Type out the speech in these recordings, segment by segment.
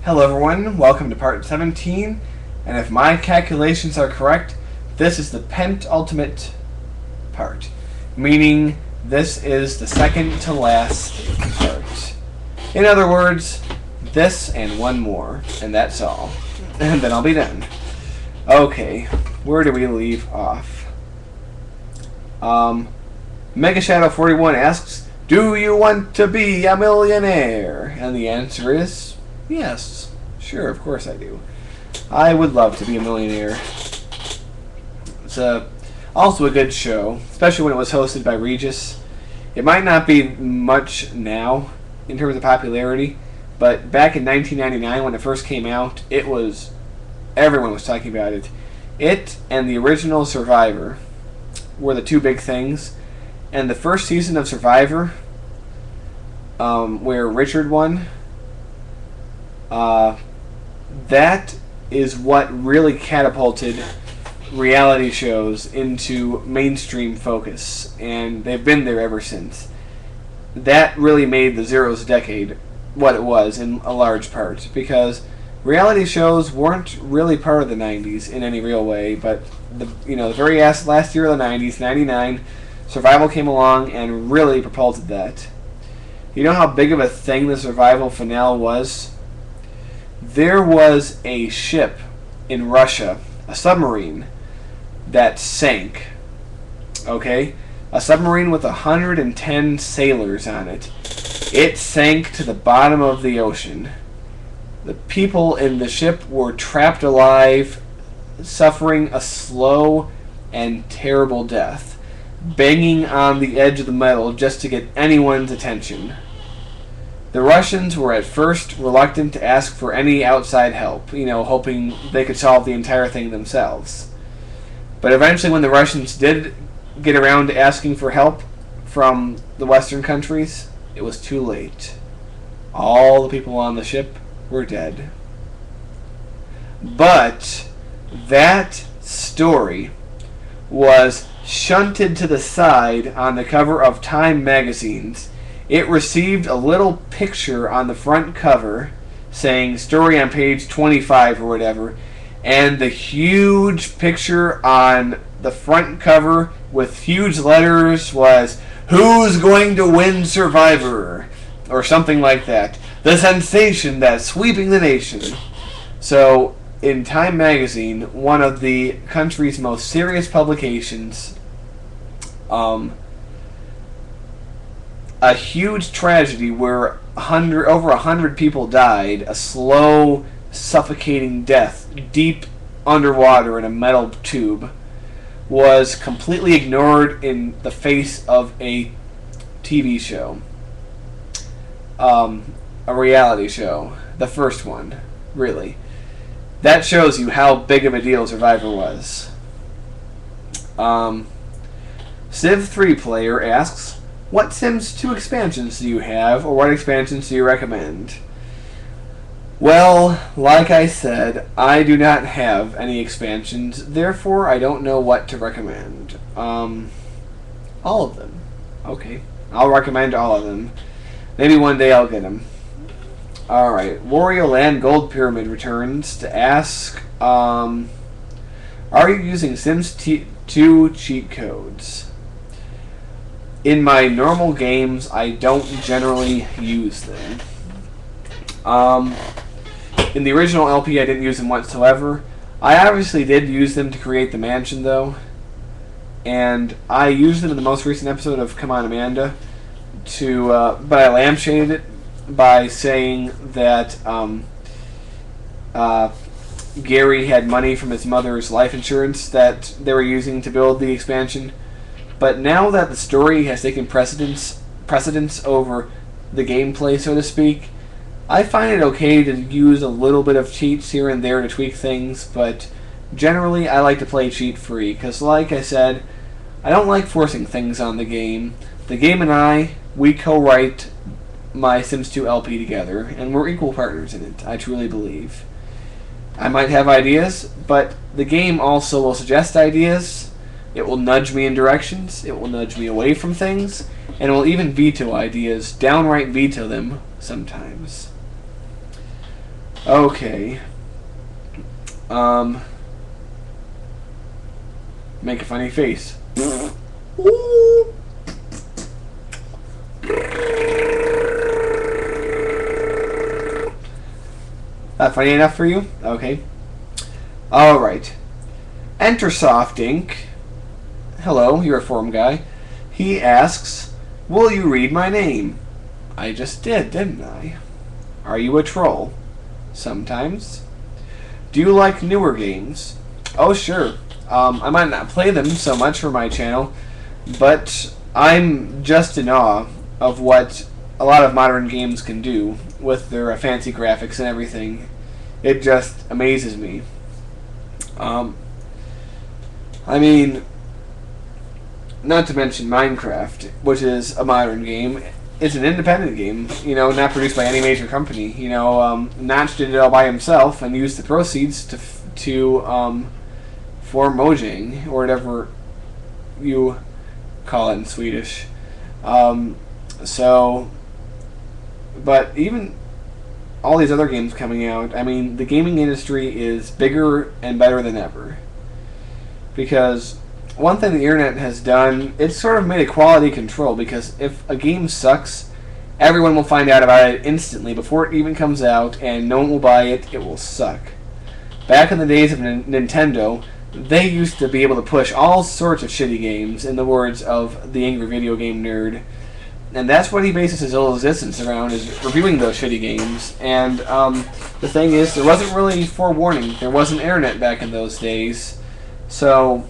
Hello everyone, welcome to part 17, and if my calculations are correct, this is the penultimate part, meaning this is the second to last part. In other words, this and one more, and that's all. And then I'll be done. Okay, where do we leave off? Mega Shadow 41 asks, do you want to be a millionaire? And the answer is yes. Sure, of course I do. I would love to be a millionaire. It's also a good show, especially when it was hosted by Regis. It might not be much now in terms of popularity, but back in 1999 when it first came out, everyone was talking about it. It and the original Survivor were the two big things. And the first season of Survivor, where Richard won, that is what really catapulted reality shows into mainstream focus, and they've been there ever since. That really made the Zeros decade what it was in a large part, because reality shows weren't really part of the 90s in any real way, but the very last year of the 90s, 99, Survival came along and really propulsed that. You know how big of a thing the Survival finale was? There was a ship in Russia, a submarine, that sank. Okay? A submarine with 110 sailors on it. It sank to the bottom of the ocean. The people in the ship were trapped alive, suffering a slow and terrible death, banging on the edge of the metal just to get anyone's attention. The Russians were at first reluctant to ask for any outside help, hoping they could solve the entire thing themselves. But eventually when the Russians did get around to asking for help from the Western countries, it was too late. All the people on the ship were dead. But that story was shunted to the side on the cover of Time magazines. It received a little picture on the front cover saying story on page 25 or whatever, and the huge picture on the front cover with huge letters was, "Who's going to win Survivor?" or something like that. The sensation that's sweeping the nation. So in Time magazine, one of the country's most serious publications, a huge tragedy where over 100 people died, a slow, suffocating death deep underwater in a metal tube, was completely ignored in the face of a TV show. A reality show. The first one, really. That shows you how big of a deal Survivor was. Civ 3 player asks, what Sims 2 expansions do you have, or what expansions do you recommend? Well, like I said, I do not have any expansions, therefore I don't know what to recommend. All of them. Okay, I'll recommend all of them. Maybe one day I'll get them. Alright, Wario Land Gold Pyramid returns to ask, are you using Sims 2 cheat codes? In my normal games, I don't generally use them. In the original LP, I didn't use them whatsoever. I obviously did use them to create the mansion, though. And I used them in the most recent episode of Come On Amanda, but I lampshaded it by saying that Gary had money from his mother's life insurance that they were using to build the expansion. But now that the story has taken precedence over the gameplay, so to speak, I find it okay to use a little bit of cheats here and there to tweak things, but generally I like to play cheat-free, because like I said, I don't like forcing things on the game. The game and we co-write my Sims 2 LP together, and we're equal partners in it, I truly believe. I might have ideas, but the game also will suggest ideas. It will nudge me in directions, it will nudge me away from things, and it will even veto ideas, downright veto them sometimes. Okay. Make a funny face. That funny enough for you? Okay. Alright. Enter Soft Inc. Hello, you're a forum guy. He asks, will you read my name? I just did, didn't I? Are you a troll? Sometimes. Do you like newer games? Oh, sure. I might not play them so much for my channel, but I'm just in awe of what a lot of modern games can do with their fancy graphics and everything. It just amazes me. I mean, not to mention Minecraft, which is a modern game. It's an independent game, you know, not produced by any major company. You know, Notch did it all by himself and used the proceeds to form Mojang, or whatever you call it in Swedish. But even all these other games coming out, I mean, the gaming industry is bigger and better than ever. Because one thing the internet has done, it's sort of made a quality control, because if a game sucks, everyone will find out about it instantly before it even comes out, and no one will buy it, it will suck. Back in the days of Nintendo, they used to be able to push all sorts of shitty games, in the words of the angry video game nerd. And that's what he bases his whole existence around, is reviewing those shitty games. And the thing is, there wasn't really forewarning. There wasn't internet back in those days. So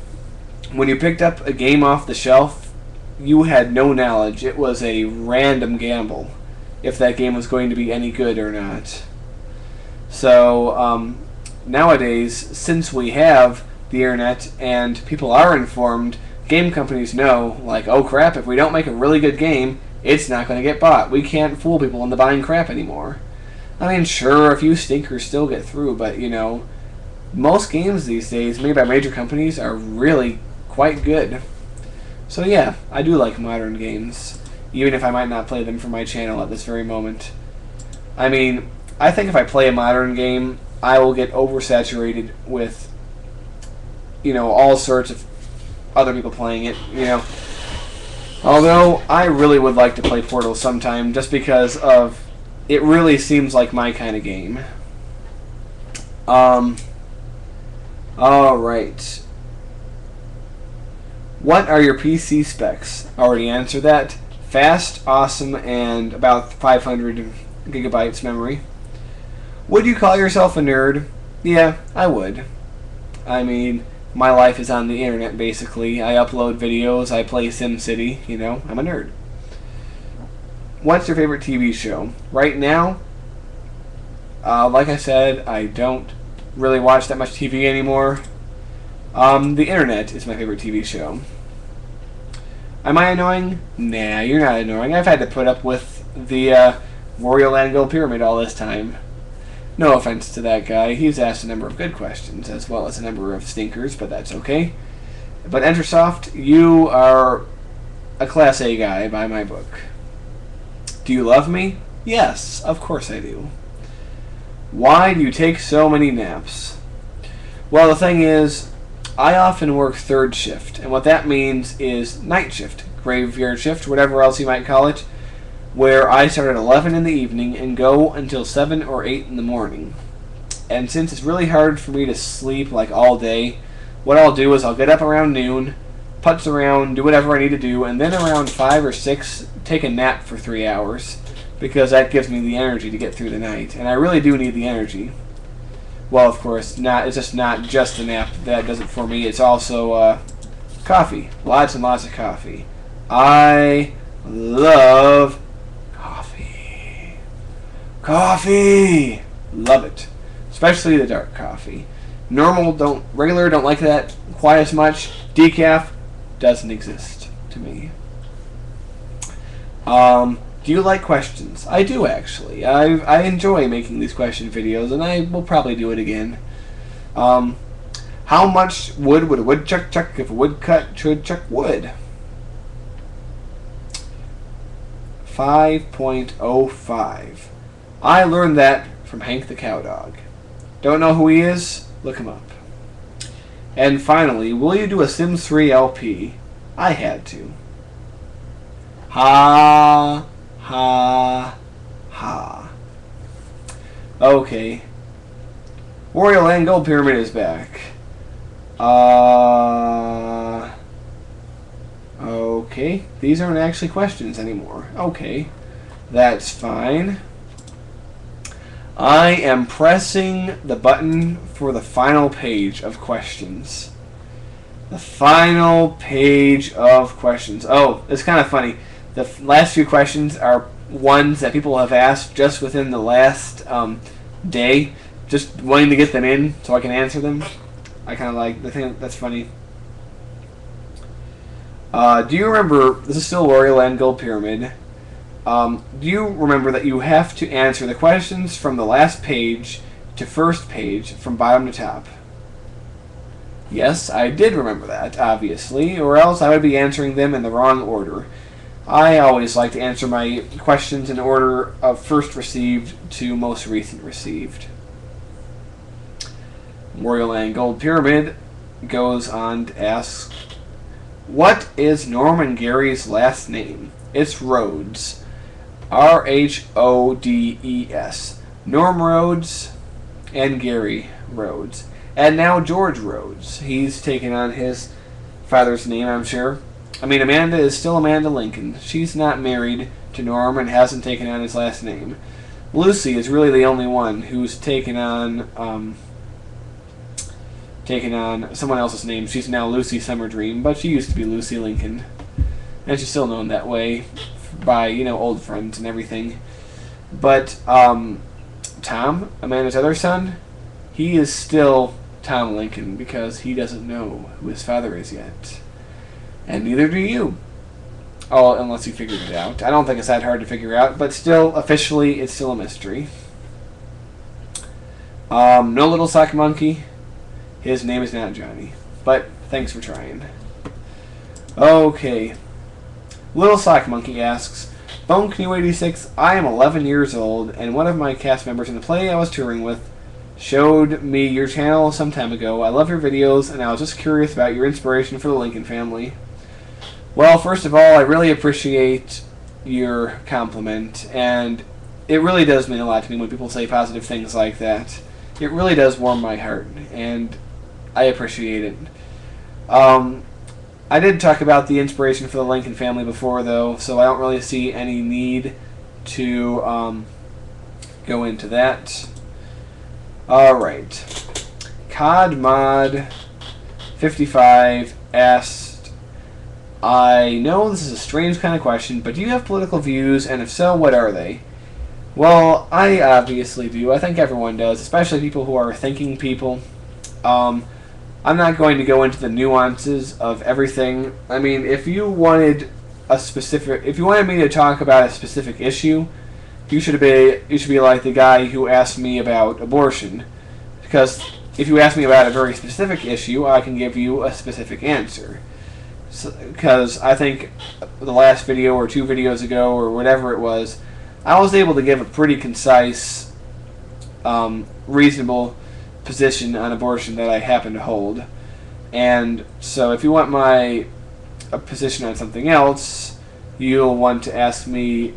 when you picked up a game off the shelf, you had no knowledge. It was a random gamble if that game was going to be any good or not. So nowadays, since we have the internet and people are informed, game companies know, like, oh crap, if we don't make a really good game, it's not going to get bought. We can't fool people into buying crap anymore. I mean, sure, a few stinkers still get through, but, you know, most games these days made by major companies are really quite good. So yeah, I do like modern games, even if I might not play them for my channel at this very moment. I mean, I think if I play a modern game, I will get oversaturated with, you know, all sorts of other people playing it, you know. Although, I really would like to play Portal sometime, just because of, it really seems like my kind of game. Alright. What are your PC specs? Already answered that. Fast, awesome, and about 500 gigabytes memory. Would you call yourself a nerd? Yeah, I would. I mean, my life is on the internet, basically. I upload videos, I play SimCity, you know, I'm a nerd. What's your favorite TV show? Right now, like I said, I don't really watch that much TV anymore. The internet is my favorite TV show. Am I annoying? Nah, you're not annoying. I've had to put up with the Royal Angle Pyramid all this time. No offense to that guy. He's asked a number of good questions, as well as a number of stinkers, but that's okay. But Entersoft, you are a Class A guy by my book. Do you love me? Yes, of course I do. Why do you take so many naps? Well, the thing is, I often work third shift, and what that means is night shift, graveyard shift, whatever else you might call it, where I start at 11 in the evening and go until 7 or 8 in the morning. And since it's really hard for me to sleep like all day, what I'll do is I'll get up around noon, putz around, do whatever I need to do, and then around 5 or 6, take a nap for 3 hours, because that gives me the energy to get through the night. And I really do need the energy. Well, of course, it's just not just a nap that does it for me. It's also coffee. Lots and lots of coffee. I love coffee. Coffee! Love it. Especially the dark coffee. Regular don't like that quite as much. Decaf doesn't exist to me. Do you like questions? I do, actually. I enjoy making these question videos, and I will probably do it again. How much wood would a woodchuck chuck if a woodcut should chuck wood? 5.05. I learned that from Hank the Cowdog. Don't know who he is? Look him up. And finally, will you do a Sims 3 LP? I had to. Ha, ha, ha. Okay. Wario Land Gold Pyramid is back. Okay. These aren't actually questions anymore. Okay. That's fine. I am pressing the button for the final page of questions. The final page of questions. Oh, it's kind of funny. The last few questions are ones that people have asked just within the last day, just wanting to get them in so I can answer them. I kind of like the thing. That's funny. Do you remember? This is still Wario Land Gold Pyramid. Do you remember that you have to answer the questions from the last page to first page from bottom to top? Yes, I did remember that, obviously, or else I would be answering them in the wrong order. I always like to answer my questions in order of first received to most recent received. Wario Land Gold Pyramid goes on to ask, what is Norm and Gary's last name? It's Rhodes. R-H-O-D-E-S. Norm Rhodes and Gary Rhodes. And now George Rhodes. He's taken on his father's name, I'm sure. I mean, Amanda is still Amanda Lincoln. She's not married to Norm and hasn't taken on his last name. Lucy is really the only one who's taken on someone else's name. She's now Lucy Summerdream, but she used to be Lucy Lincoln. And she's still known that way by, you know, old friends and everything. But Tom, Amanda's other son, he is still Tom Lincoln because he doesn't know who his father is yet. And neither do you. Oh, unless you figured it out. I don't think it's that hard to figure out, but still, officially, it's still a mystery. No Little Sock Monkey. His name is not Johnny. But thanks for trying. Okay. Little Sock Monkey asks, Bonecanoe86, I am 11 years old, and one of my cast members in the play I was touring with showed me your channel some time ago. I love your videos, and I was just curious about your inspiration for the Lincoln family. Well, first of all, I really appreciate your compliment, and it really does mean a lot to me when people say positive things like that. It really does warm my heart, and I appreciate it. I did talk about the inspiration for the Lincoln family before, though, so I don't really see any need to go into that. Alright. CodMod55 asked, I know this is a strange kind of question, but do you have political views, and if so, what are they? Well, I obviously do. I think everyone does, especially people who are thinking people. I'm not going to go into the nuances of everything. I mean, if you wanted me to talk about a specific issue, you should be like the guy who asked me about abortion. Because if you ask me about a very specific issue, I can give you a specific answer. Because I think the last video or 2 videos ago or whatever it was, I was able to give a pretty concise, reasonable position on abortion that I happen to hold. And so if you want my position on something else, you'll want to ask me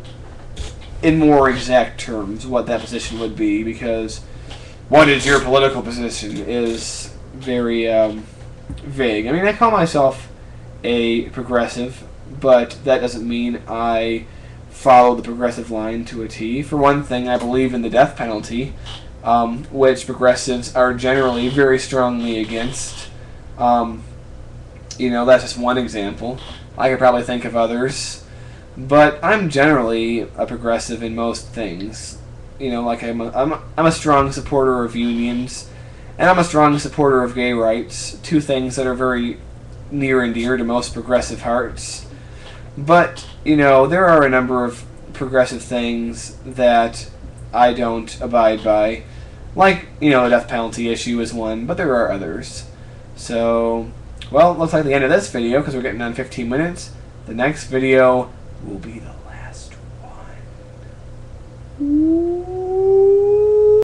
in more exact terms what that position would be, because what is your political position is very vague. I mean, I call myself a progressive, but that doesn't mean I follow the progressive line to a T. For one thing, I believe in the death penalty, which progressives are generally very strongly against. You know, that's just one example. I could probably think of others. But I'm generally a progressive in most things. You know, like I'm a strong supporter of unions, and I'm a strong supporter of gay rights, 2 things that are very near and dear to most progressive hearts. But, you know, there are a number of progressive things that I don't abide by. Like, you know, the death penalty issue is one, but there are others. So, well, it looks like the end of this video, because we're getting on 15 minutes. The next video will be the last one.